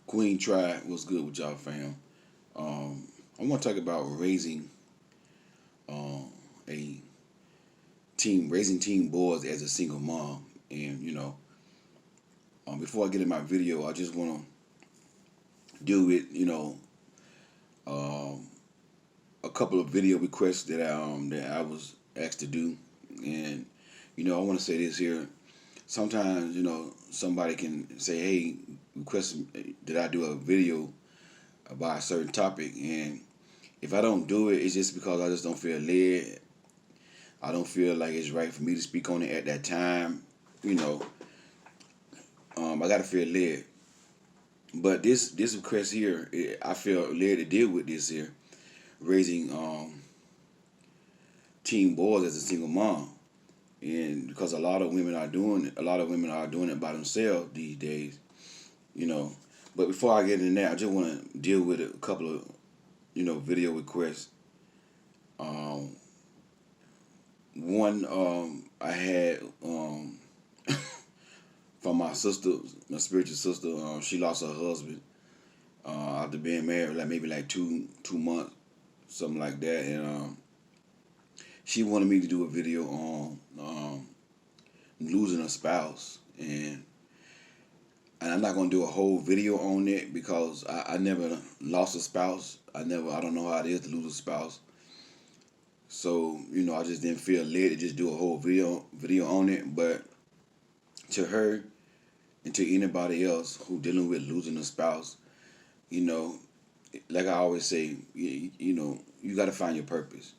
Queen Tribe, what's good with y'all, fam? I want to talk about raising um, a raising teen boys as a single mom. And before I get in my video, I just want to deal with um, a couple of video requests that I was asked to do. And I want to say this here. Sometimes somebody can say, "Hey, request that I do a video about a certain topic," and if I don't do it, it's just because I just don't feel led. I don't feel like it's right for me to speak on it at that time. You know, I gotta feel led. But this request here, I feel led to deal with this here, raising teen boys as a single mom, and because a lot of women are doing it by themselves these days. You know, but before I get in there, I just want to deal with a couple of video requests. Um, One I had from my sister, my spiritual sister. She lost her husband after being married, like maybe like two months, something like that. And she wanted me to do a video on losing a spouse, and I'm not gonna do a whole video on it because I never lost a spouse. I don't know how it is to lose a spouse. So I just didn't feel led to just do a whole video on it. But to her and to anybody else who dealing with losing a spouse, you know, like I always say, you got to find your purpose.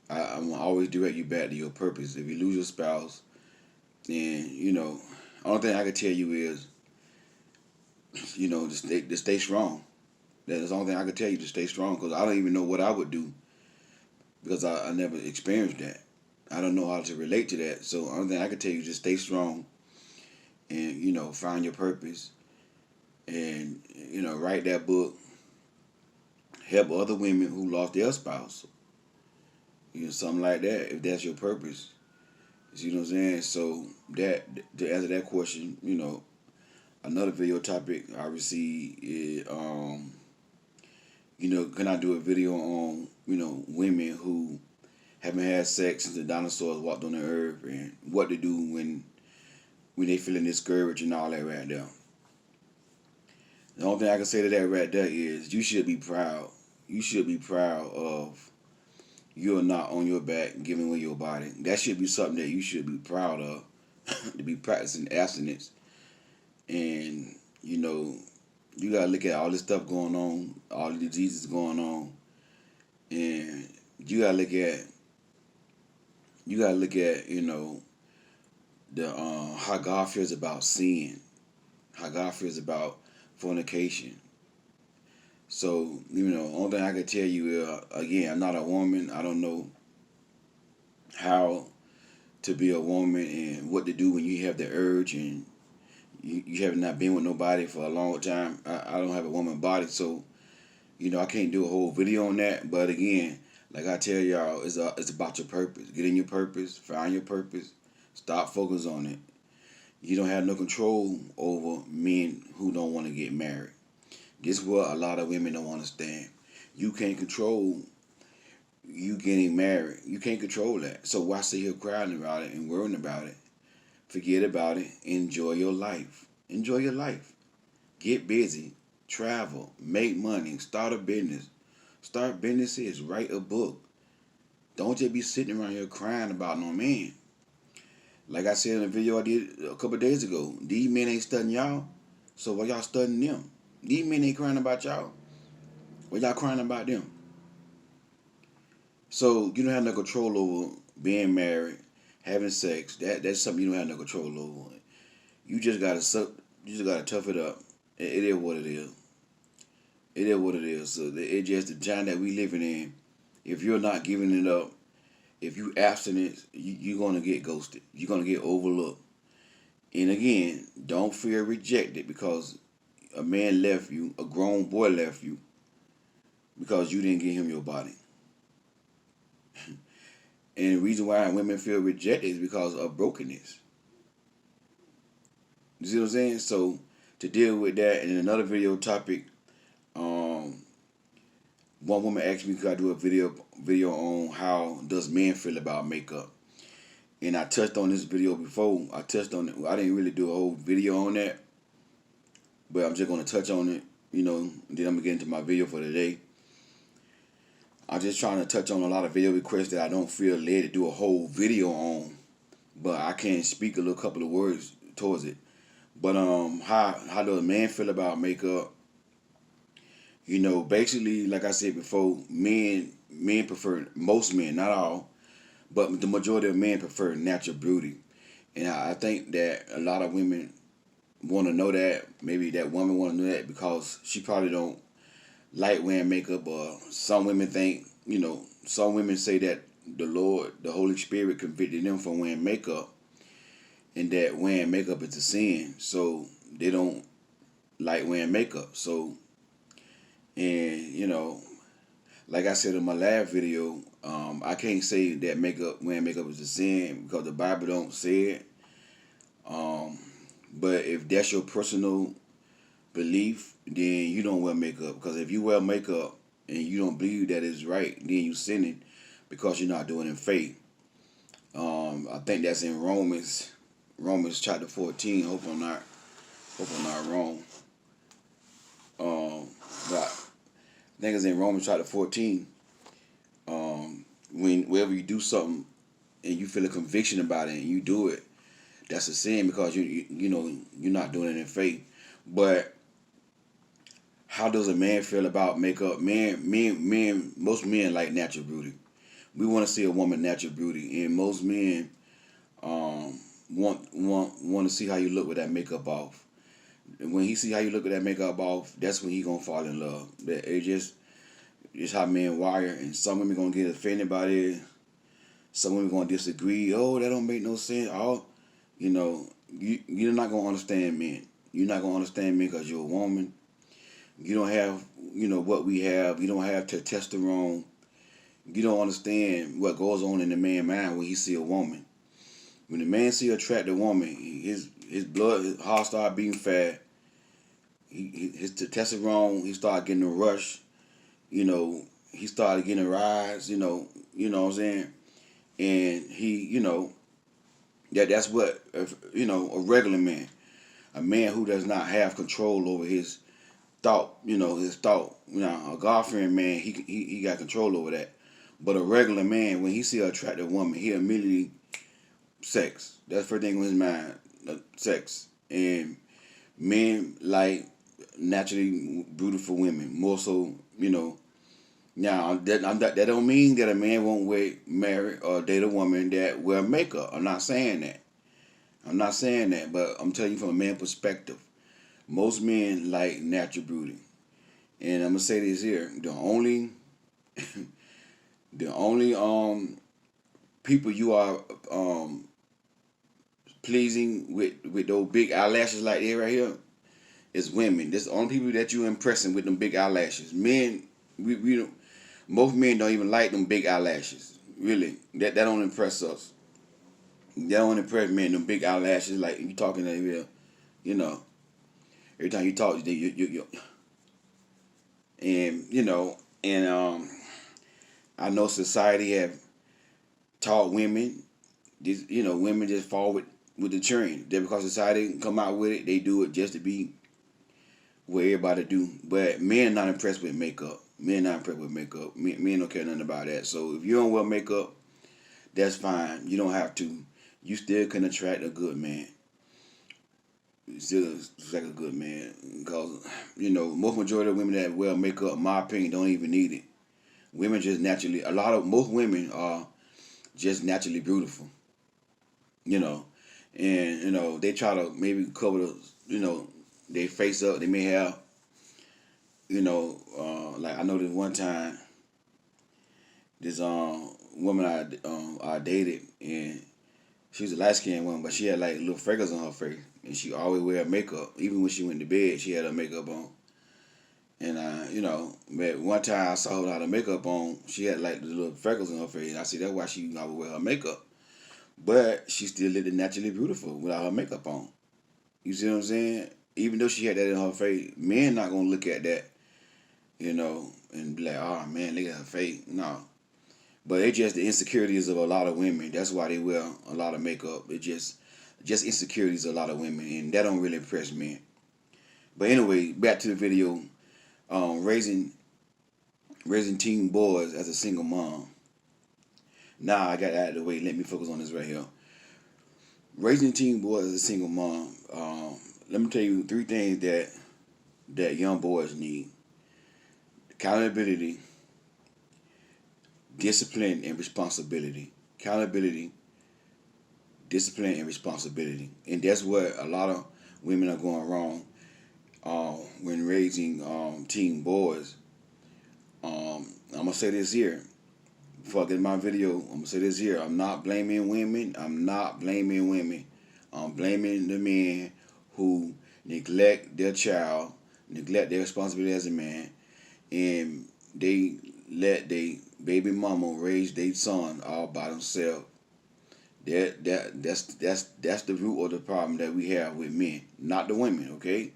I'm gonna always direct you back to your purpose. If you lose your spouse, then only thing I can tell you is, to stay strong. That's the only thing I can tell you, to stay strong, because I don't even know what I would do because I never experienced that. I don't know how to relate to that. So the only thing I can tell you is just stay strong and find your purpose and write that book, help other women who lost their spouse, something like that, if that's your purpose. You see what I'm saying? So that, to answer that question, another video topic I received is can I do a video on women who haven't had sex since the dinosaurs walked on the earth, and what to do when they feeling discouraged and all that right there. The only thing I can say to that right there is you should be proud. You should be proud of you're not on your back giving away your body. That should be something that you should be proud of. To be practicing abstinence. And you gotta look at all this stuff going on, all the diseases going on, and you gotta look at the how God feels about sin, how God feels about fornication. So only thing I can tell you is, again, I'm not a woman. I don't know how to be a woman and what to do when you have the urge and you have not been with nobody for a long time. I don't have a woman body, so I can't do a whole video on that. But again, like I tell y'all, it's about your purpose. Get in your purpose, find your purpose, stop focus on it. You don't have no control over men who don't want to get married. This is what a lot of women don't understand. You can't control you getting married. You can't control that. So why sit here crying about it and worrying about it? Forget about it. Enjoy your life. Enjoy your life. Get busy. Travel. Make money. Start a business. Start businesses. Write a book. Don't just be sitting around here crying about no man. Like I said in a video I did a couple of days ago, these men ain't studying y'all. So why y'all studying them? These men ain't crying about y'all. Why y'all crying about them? So you don't have no control over being married, having sex. That's something you don't have no control over. You just gotta tough it up. It is what it is. It is what it is. So it's just the time that we living in. If you're not giving it up, if you abstinent, you're gonna get ghosted. You're gonna get overlooked. And again, don't feel rejected because a man left you, a grown boy left you because you didn't give him your body. And the reason why women feel rejected is because of brokenness. You see what I'm saying? So to deal with that. And in another video topic, um, one woman asked me could I do a video on how does men feel about makeup. And I touched on this video before. I touched on it. I didn't really do a whole video on that, but I'm just gonna touch on it, and then I'm gonna get into my video for today. I'm just trying to touch on a lot of video requests that I don't feel led to do a whole video on, but I can speak a little couple of words towards it. But how does a man feel about makeup? Basically, like I said before, men prefer, most men, not all, but the majority of men prefer natural beauty, and I think that a lot of women want to know that. Maybe that woman want to know that because she probably don't like wearing makeup, or some women think, some women say that the Lord, the Holy Spirit convicted them from wearing makeup, and that wearing makeup is a sin, so they don't like wearing makeup. So, and like I said in my last video, I can't say that wearing makeup is a sin because the Bible don't say it. But if that's your personal belief, then you don't wear makeup. Because if you wear makeup and you don't believe that it's right, then you sinning because you're not doing it in faith. I think that's in Romans chapter 14. Hope I'm not wrong. But I think it's in Romans chapter 14. Whenever you do something and you feel a conviction about it and you do it, that's a sin because you're not doing it in faith. But how does a man feel about makeup? Most men like natural beauty. We want to see a woman natural beauty, and most men want to see how you look with that makeup off. And when he see how you look with that makeup off, that's when he gonna fall in love. That it just how men wire, and some women gonna get offended by it. Some women gonna disagree. Oh, that don't make no sense. You're not gonna understand men. You're not gonna understand men because you're a woman. You don't have, what we have. You don't have testosterone. You don't understand what goes on in the man's mind when he see a woman. When the man see an attractive woman, his blood, his heart start beating fast. His testosterone, he start getting a rush. He started getting a rise. You know what I'm saying? And he, that's what a regular man, a man who does not have control over his thought. A God-fearing man, he got control over that. But a regular man, when he see an attractive woman, he immediately sex. That's the first thing on his mind, sex. And men like naturally beautiful women more so. Now that don't mean that a man won't marry or date a woman that wear makeup. I'm not saying that. But I'm telling you from a man perspective, most men like natural beauty. And I'm gonna say this here: the only people you are pleasing with those big eyelashes like that right here is women. That's the only people that you impressing with them big eyelashes. Men, we don't. Most men don't even like them big eyelashes. Really, that don't impress us. That don't impress men. Them big eyelashes, like you talking to every time you talk, you and I know society have taught women. Women just fall with the trend. Just because society come out with it, they do it just to be what everybody do. But men not impressed with makeup. Men not impressed with makeup. Men don't care nothing about that. So if you don't wear makeup, that's fine. You don't have to. You still can attract a good man. Still attract a good man. Because, most majority of women that wear makeup, in my opinion, don't even need it. Women just naturally, most women are just naturally beautiful. And, they try to maybe cover their face up. They may have, like I know this one time, this woman I dated, and she was a light skinned woman, but she had like little freckles on her face, and she always wear makeup. Even when she went to bed, she had her makeup on. And but one time I saw her without her makeup on, she had like the little freckles on her face, and I said that's why she always wear her makeup. But she still looked naturally beautiful without her makeup on. You see what I'm saying? Even though she had that in her face, men not gonna look at that, and be like, oh man, look at her face. No. But it's just the insecurities of a lot of women. That's why they wear a lot of makeup. It just insecurities of a lot of women, and that don't really impress men. But anyway, back to the video. Raising teen boys as a single mom. Now I got out of the way. Let me focus on this right here. Raising teen boys as a single mom. Let me tell you three things that young boys need: accountability, discipline, and responsibility. Accountability, discipline, and responsibility. And that's what a lot of women are going wrong when raising teen boys. I'm gonna say this here. Before I get my video, I'm gonna say this here. I'm not blaming women. I'm not blaming women. I'm blaming the men who neglect their child, neglect their responsibility as a man, and they let their baby mama raise their son all by themselves. That's the root of the problem that we have with men, not the women, okay?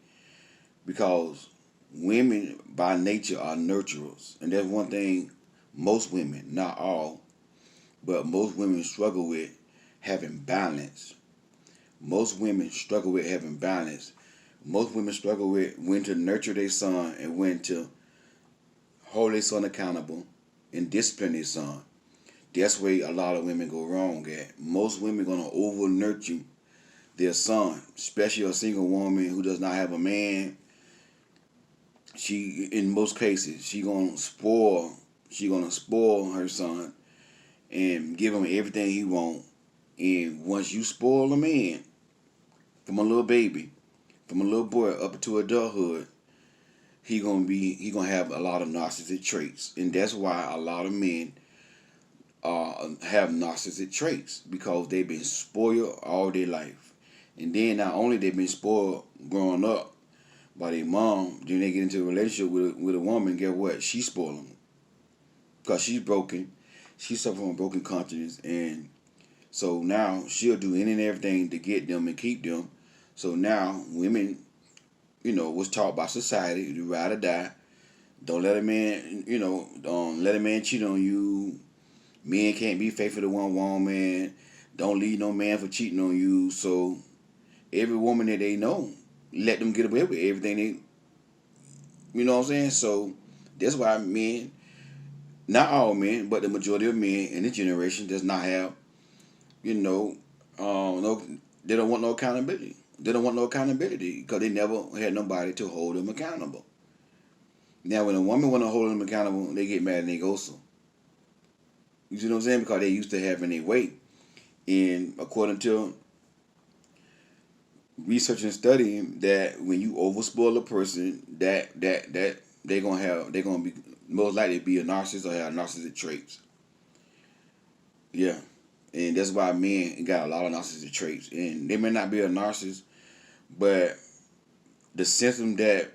Because women by nature are nurturers, and that's one thing most women, not all, but most women struggle with having balance. Most women struggle with having balance. Most women struggle with when to nurture their son and when to hold their son accountable and discipline their son. That's where a lot of women go wrong at. Most women gonna over nurture their son, especially a single woman who does not have a man. She, in most cases, She gonna spoil her son and give him everything he want. And once you spoil a man from a little baby, from a little boy up to adulthood, he gonna have a lot of narcissistic traits, and that's why a lot of men have narcissistic traits because they've been spoiled all their life, and then not only they've been spoiled growing up by their mom, then they get into a relationship with a woman. Get what? She spoil them because she's broken. She suffers from a broken conscience, and so now she'll do any and everything to get them and keep them. So now women, was taught by society to ride or die. Don't let a man, don't let a man cheat on you. Men can't be faithful to one woman. Don't leave no man for cheating on you. So every woman that they know, let them get away with everything they, what I'm saying? So that's why men, not all men, but the majority of men in this generation does not have, no, they don't want no accountability. They don't want no accountability because they never had nobody to hold them accountable. Now, when a woman want to hold them accountable, they get mad and they go so. You see what I'm saying? Because they used to having their way. And according to research and studying, that when you overspoil a person, that they're gonna be most likely be a narcissist or have narcissistic traits. Yeah. And that's why men got a lot of narcissistic traits. And they may not be a narcissist, but the symptom that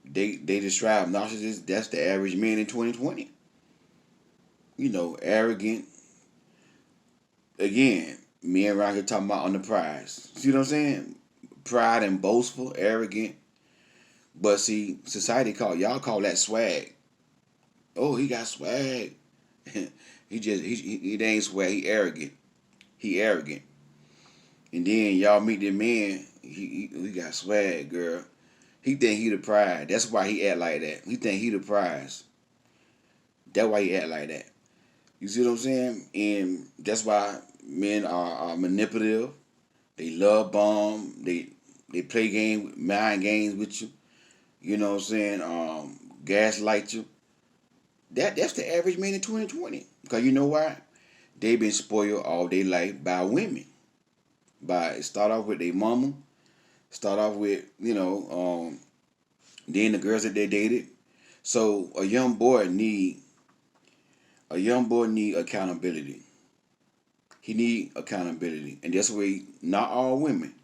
they describe narcissists, that's the average man in 2020. Arrogant. Again, men around here talking about on the prize. See what I'm saying? Pride and boastful, arrogant. But see, society y'all call that swag. Oh, he got swag. he ain't swag. He arrogant. He arrogant. And then y'all meet the man. He got swag, girl. He think he the prize. That's why he act like that. He think he the prize. That's why he act like that. You see what I'm saying? And that's why men are manipulative. They love bomb. They play mind games with you. You know what I'm saying? Gaslight you. That's the average man in 2020. Because you know why? They've been spoiled all their life by women. Start off with their mama. Start off with, then the girls that they dated. So a young boy need accountability. He need accountability. And that's where not all women,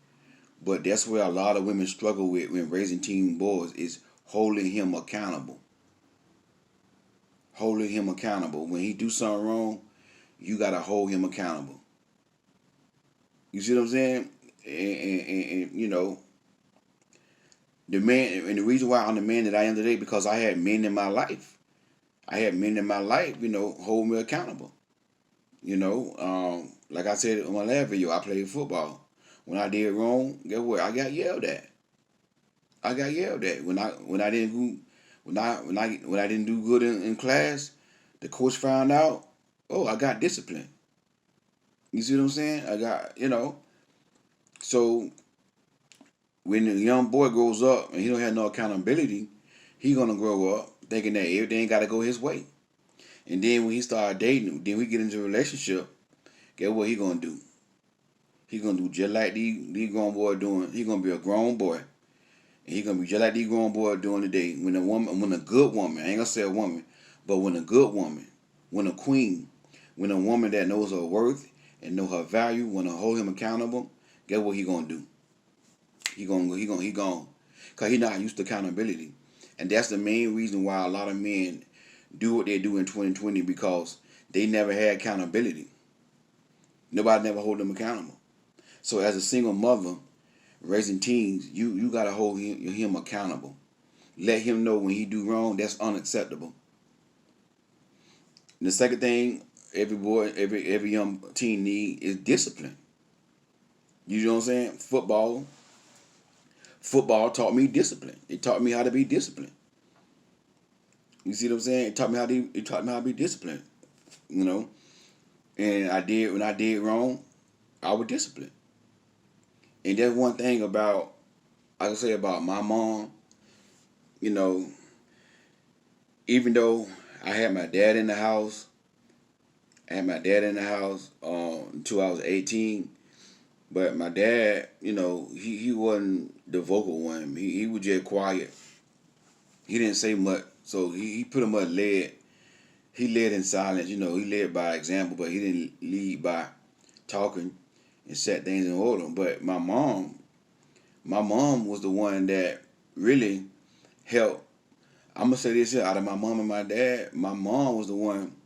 but that's where a lot of women struggle with when raising teen boys is holding him accountable. Holding him accountable. When he do something wrong, you gotta hold him accountable. You see what I'm saying? And The man, and the reason why I'm the man that I am today, because I had men in my life. I had men in my life, hold me accountable. Like I said in my last video, I played football. When I did wrong, guess what? I got yelled at. I got yelled at when I didn't do when I didn't do good in class. The coach found out. Oh, I got disciplined. You see what I'm saying? I got So when the young boy grows up and he don't have no accountability, he gonna grow up thinking that everything got to go his way. And then when he start dating, then we get into a relationship. Guess what he gonna do? He gonna do just like these grown boy doing. He gonna be a grown boy, and he gonna be just like these grown boy doing today. When a good woman, I ain't gonna say a woman, but when a good woman, when a queen, when a woman that knows her worth and know her value, wanna hold him accountable, guess what he gonna do? Cause he not used to accountability, and that's the main reason why a lot of men do what they do in 2020 because they never had accountability. Nobody never hold them accountable. So as a single mother raising teens, you gotta hold him accountable. Let him know when he do wrong, that's unacceptable. And the second thing every young teen need is discipline. You know what I'm saying? Football taught me discipline. It taught me how to be disciplined. You see what I'm saying? It taught me how to be disciplined. You know, and when I did wrong, I was disciplined. And that's one thing about I can say about my mom. You know, even though I had my dad in the house, until I was 18. But my dad, he wasn't the vocal one. He was just quiet. He didn't say much, so he pretty much led. He led in silence. He led by example, but he didn't lead by talking and set things in order. But my mom was the one that really helped. I'm gonna say this here: out of my mom and my dad, my mom was the one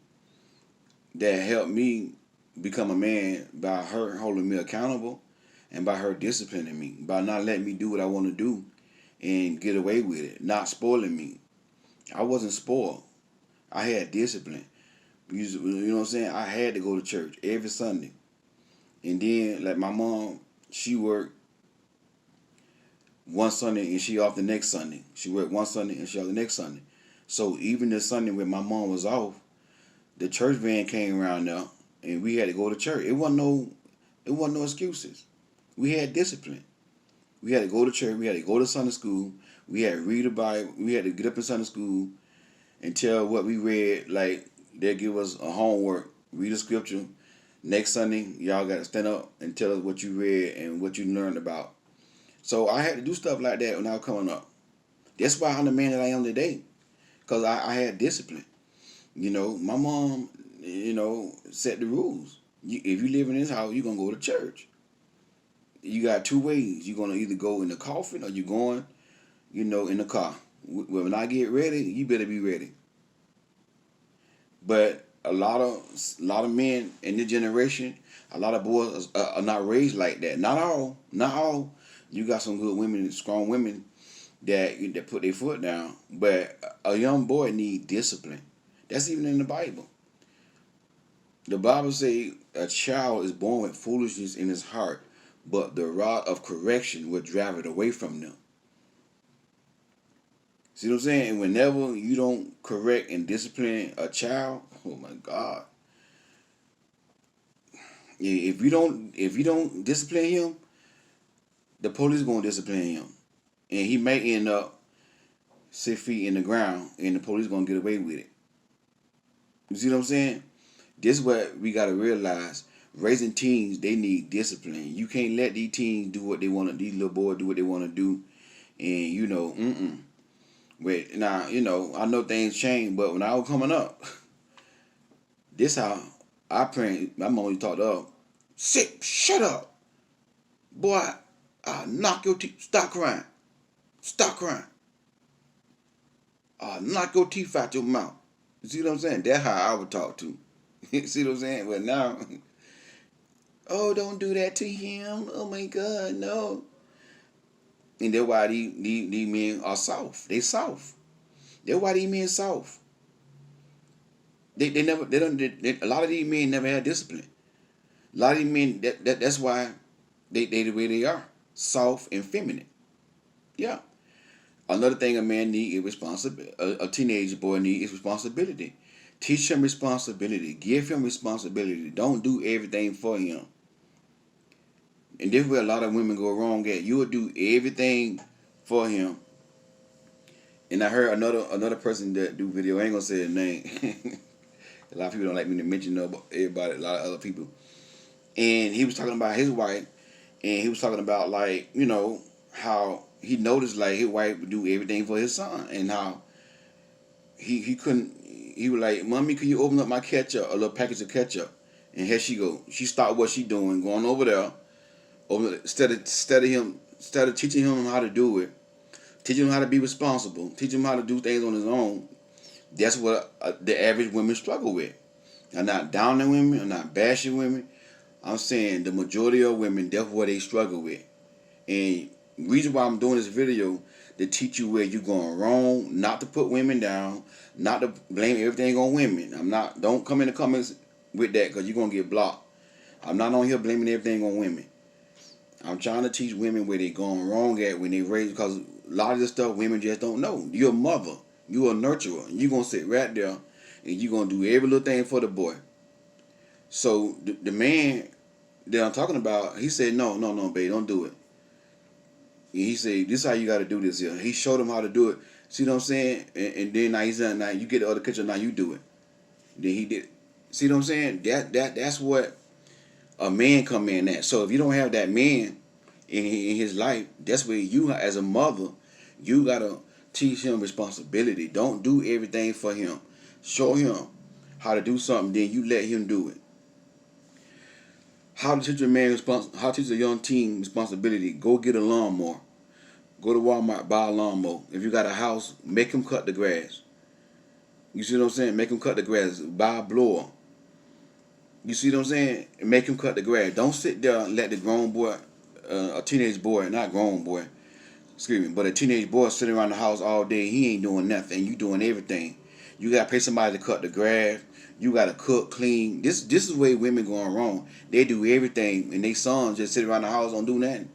that helped me become a man by her holding me accountable and by her disciplining me, by not letting me do what I want to do and get away with it, not spoiling me. I wasn't spoiled. I had discipline. You know what I'm saying? I had to go to church every Sunday. And then, like my mom, she worked one Sunday and she off the next Sunday. She worked one Sunday and she off the next Sunday. So even the Sunday when my mom was off, the church van came around now and we had to go to church. It wasn't no excuses. We had discipline. We had to go to church. We had to go to Sunday school. We had to read the Bible. We had to get up in Sunday school and tell what we read. Like they'll give us a homework, read a scripture. Next Sunday, y'all got to stand up and tell us what you read and what you learned about. So I had to do stuff like that when I was coming up. That's why I'm the man that I am today, because I had discipline. My mom, set the rules. If you live in this house, you're going to go to church. You got two ways. You're going to either go in the coffin or you're going, in the car. When I get ready, you better be ready. But a lot of men in this generation, a lot of boys are not raised like that. Not all. You got some good women, strong women that put their foot down. But a young boy need discipline. That's even in the Bible. The Bible say a child is born with foolishness in his heart, but the rod of correction will drive it away from them. See what I'm saying? And whenever you don't correct and discipline a child, oh my God. If you don't discipline him, the police gonna discipline him. And he may end up 6 feet in the ground and the police gonna get away with it. You see what I'm saying? This is what we gotta realize. Raising teens, they need discipline. You can't let these teens do what they want to. These little boys do what they want to do, and But now, I know things change, but when I was coming up, this how I prayed. My mom talked up. Shut up, boy! I'll knock your teeth. Stop crying. Stop crying. I'll knock your teeth out your mouth. You see what I'm saying? That's how I would talk to. You see what I'm saying? But now, oh, don't do that to him. Oh my God, no. And that's why these men are soft. They soft. That's why these men soft. They never they don't they, a lot of these men never had discipline. A lot of these men that's why they the way they are. Soft and feminine. Yeah. Another thing a man need is responsibility. A teenage boy need is responsibility. Teach him responsibility. Give him responsibility. Don't do everything for him. And this is where a lot of women go wrong at. You will do everything for him. And I heard another person that do video. I ain't gonna say his name. A lot of people don't like me to mention everybody. A lot of other people. And he was talking about his wife, and he was talking about like how he noticed like his wife would do everything for his son, and how he couldn't. He was like, "Mommy, could you open up my ketchup, a little package of ketchup?" And here she go. She stopped what she doing, going over there. Instead of teaching him how to do it, teaching him how to be responsible, teaching him how to do things on his own. That's what the average women struggle with. I'm not downing women. I'm not bashing women. I'm saying the majority of women, that's what they struggle with. And the reason why I'm doing this video, to teach you where you're going wrong, not to put women down, not to blame everything on women. Don't come in the comments with that because you're going to get blocked. I'm not on here blaming everything on women. I'm trying to teach women where they're going wrong at when they raise, because a lot of this stuff women just don't know. You're a mother. You're a nurturer. And you're going to sit right there and you're going to do every little thing for the boy. So the man that I'm talking about, he said, no, babe, don't do it. And he said, this is how you got to do this here. He showed him how to do it. See what I'm saying? And then now he's done. Now you get the other picture. Now you do it. Then he did. See what I'm saying? That's what a man come in at. So if you don't have that man in his life, that's where you, as a mother, you gotta teach him responsibility. Don't do everything for him. Show him how to do something. Then you let him do it. How to teach a man how to teach a young teen responsibility. Go get a lawnmower. Go to Walmart, buy a lawnmower. If you got a house, make him cut the grass. You see what I'm saying? Make him cut the grass. Buy a blower. You see what I'm saying? Make him cut the grass. Don't sit there and let the grown boy, a teenage boy, not grown boy, excuse me, but a teenage boy sitting around the house all day. He ain't doing nothing. You doing everything. You got to pay somebody to cut the grass. You got to cook, clean. This is where women going wrong. They do everything, and they sons just sit around the house don't do nothing.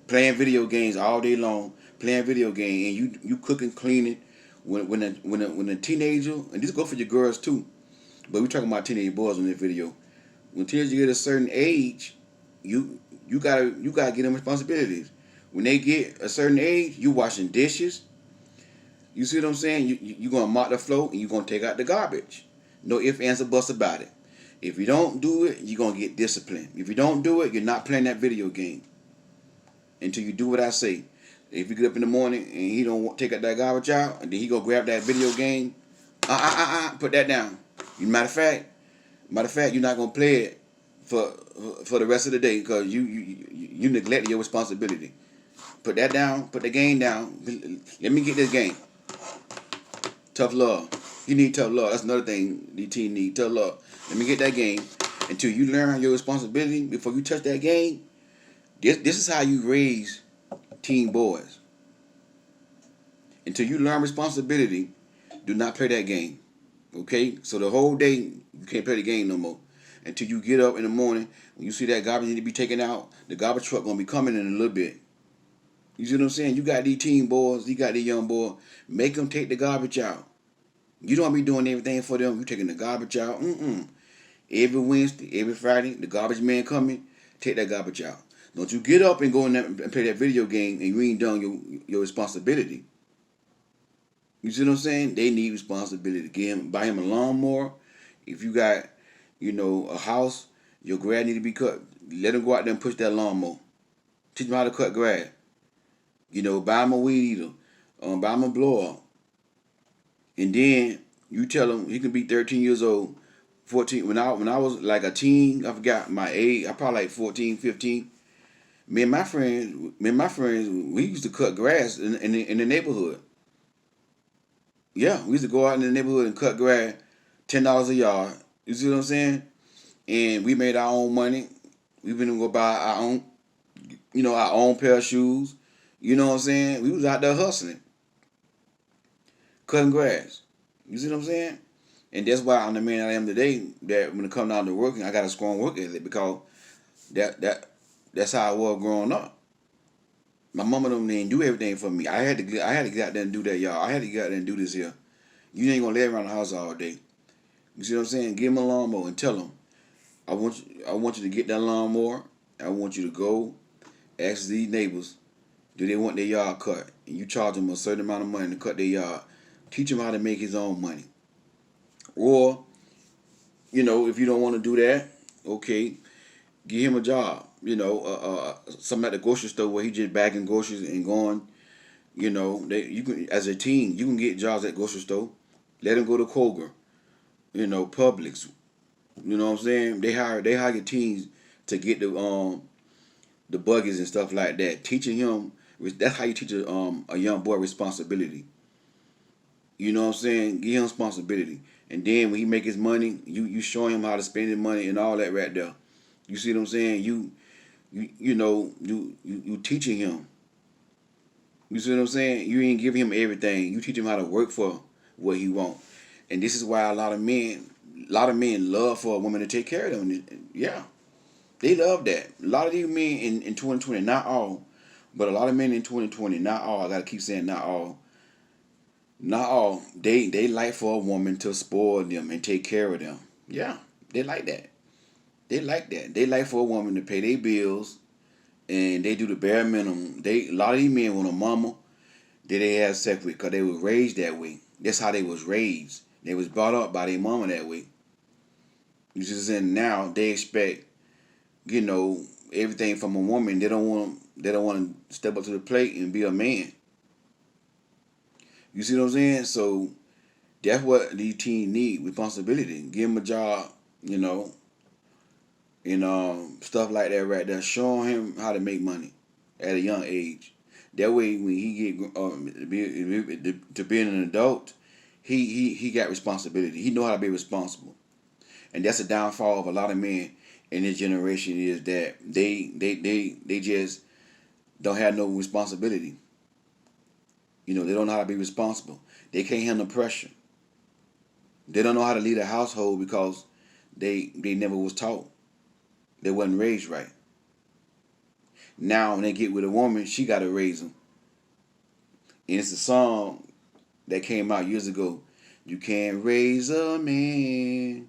Playing video games all day long, playing video games, and you cooking, cleaning. When a teenager, and this go for your girls too, but we talking about teenage boys in this video. When teenagers get a certain age, you gotta get them responsibilities. When they get a certain age, you washing dishes. You see what I'm saying? You gonna mop the floor and you gonna take out the garbage. No ifs, ands, or buts about it. If you don't do it, you're gonna get disciplined. If you don't do it, you're not playing that video game until you do what I say. If you get up in the morning and he don't take out that garbage out, and then he go grab that video game, put that down. Matter of fact, you're not gonna play it for the rest of the day because you neglected your responsibility. Put that down. Put the game down. Let me get this game. Tough love. You need tough love. That's another thing the teen need. Tough love. Let me get that game. Until you learn your responsibility before you touch that game. This is how you raise teen boys. Until you learn responsibility, do not play that game. Okay? So the whole day, you can't play the game no more. Until you get up in the morning, when you see that garbage need to be taken out, the garbage truck going to be coming in a little bit. You see what I'm saying? You got these teen boys, you got these young boys, make them take the garbage out. You don't be doing everything for them. You taking the garbage out. Every Wednesday, every Friday, the garbage man coming, take that garbage out. Don't you get up and go in there and play that video game and you ain't done your responsibility. You see what I'm saying? They need responsibility. Buy him a lawnmower. If you got, a house, your grass need to be cut. Let him go out there and push that lawnmower. Teach him how to cut grass. Buy him a weed eater. Buy him a blower. And then you tell him he can be 13 years old, 14. When I was like a teen, I forgot my age. I probably like 14, 15. Me and my friends, we used to cut grass in the neighborhood. Yeah, we used to go out in the neighborhood and cut grass, $10 a yard. You see what I'm saying? And we made our own money. We been to go buy our own pair of shoes. You know what I'm saying? We was out there hustling, cutting grass. You see what I'm saying? And that's why I'm the man I am today. That when it comes down to working, I got a strong work ethic because that that that's how I was growing up. My mama them didn't do everything for me. I had to get out there and do that, y'all. I had to get out there and do this here. You ain't gonna lay around the house all day. You see what I'm saying? Give them a lawnmower and tell them, I want you to get that lawnmower. I want you to go ask these neighbors, do they want their yard cut? And you charge them a certain amount of money to cut their yard. Teach him how to make his own money. Or, if you don't want to do that, okay, give him a job. Something at the grocery store where he just bagging groceries and going. You can, as a teen, you can get jobs at grocery store. Let him go to Kroger. Publix. You know what I'm saying? They hire teens to get the buggies and stuff like that. Teaching him, that's how you teach a young boy responsibility. You know what I'm saying? Give him responsibility. And then when he make his money, you show him how to spend his money and all that right there. You see what I'm saying? You teaching him. You see what I'm saying? You ain't giving him everything. You teach him how to work for what he want. And this is why a lot of men love for a woman to take care of them. Yeah, they love that. A lot of these men in 2020, not all, but a lot of men in 2020, not all. I gotta keep saying not all. Not all. They like for a woman to spoil them and take care of them. Yeah, they like that. They like that. They like for a woman to pay their bills and they do the bare minimum. A lot of these men want a mama that they have sex with because they were raised that way. That's how they was raised. They was brought up by their mama that way. You see what I'm saying? Now they expect, everything from a woman. They don't want to step up to the plate and be a man. You see what I'm saying? So that's what these teens need, responsibility. Give them a job, and stuff like that right there. Showing him how to make money at a young age. That way, when he get to being an adult, he got responsibility. He know how to be responsible, and that's the downfall of a lot of men in this generation is that they just don't have no responsibility. They don't know how to be responsible. They can't handle pressure. They don't know how to lead a household because they never was taught. They wasn't raised right. Now when they get with a woman, she got to raise them. And it's a song that came out years ago. You can't raise a man.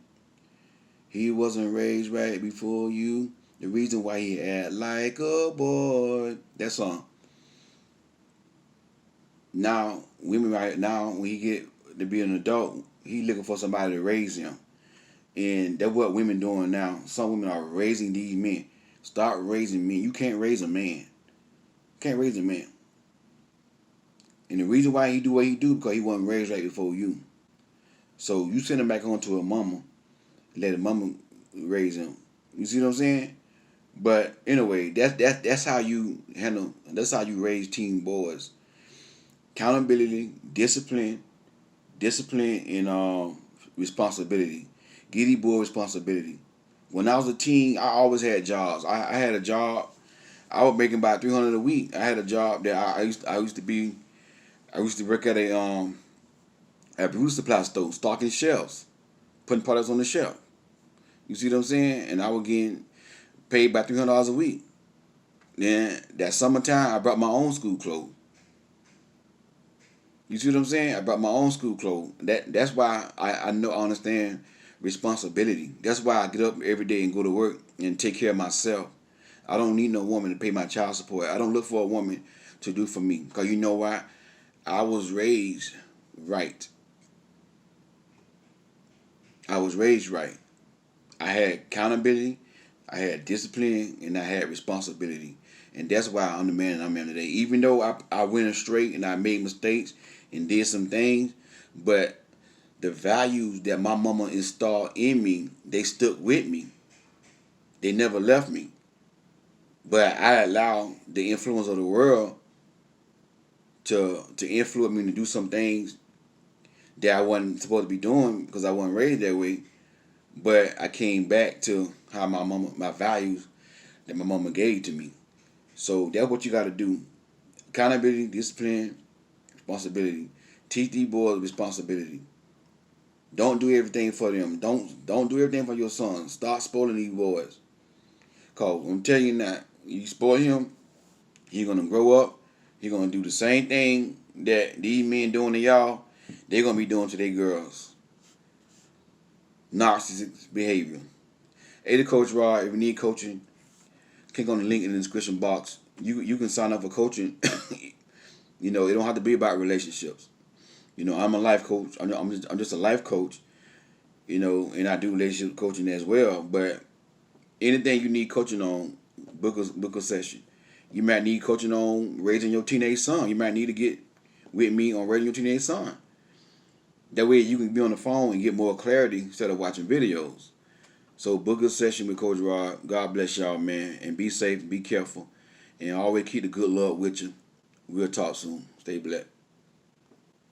He wasn't raised right before you. The reason why he act like a boy. That song. Now, women right now, when he get to be an adult, he looking for somebody to raise him. And that's what women doing now. Some women are raising these men. Start raising men. You can't raise a man. You can't raise a man. And the reason why he do what he do because he wasn't raised right before you. So you send him back on to a mama, let a mama raise him. You see what I'm saying? But anyway, that's how you handle. That's how you raise teen boys. Accountability, discipline, and responsibility. Give these boys responsibility. When I was a teen, I always had jobs. I had a job. I was making about 300 a week. I had a job that I used to work at a beauty supply store, stocking shelves, putting products on the shelf. You see what I'm saying? And I was getting paid about $300 a week. Then that summertime, I brought my own school clothes. You see what I'm saying? I brought my own school clothes. That's why I know I understand responsibility. That's why I get up every day and go to work and take care of myself. I don't need no woman to pay my child support. I don't look for a woman to do for me. Because you know why? I was raised right. I was raised right. I had accountability, I had discipline, and I had responsibility. And that's why I'm the man I'm in today. Even though I went astray and I made mistakes and did some things, but the values that my mama installed in me, they stuck with me. They never left me. But I allowed the influence of the world to influence me to do some things that I wasn't supposed to be doing because I wasn't raised that way. But I came back to how my values that my mama gave to me. So that's what you got to do. Accountability, discipline, responsibility. Teach these boys responsibility. Don't do everything for them. Don't do everything for your son. Stop spoiling these boys. Cause I'm telling you now, you spoil him, he's gonna grow up. He's gonna do the same thing that these men doing to y'all. They're gonna be doing to their girls. Narcissistic behavior. Hey, the Coach Rod. If you need coaching, click on the link in the description box. You can sign up for coaching. It don't have to be about relationships. I'm a life coach. I'm just a life coach. And I do relationship coaching as well. But anything you need coaching on, book a session. You might need coaching on raising your teenage son. You might need to get with me on raising your teenage son. That way you can be on the phone and get more clarity instead of watching videos. So book a session with Coach Rod. God bless y'all, man. And be safe, be careful. And always keep the good Lord with you. We'll talk soon. Stay blessed.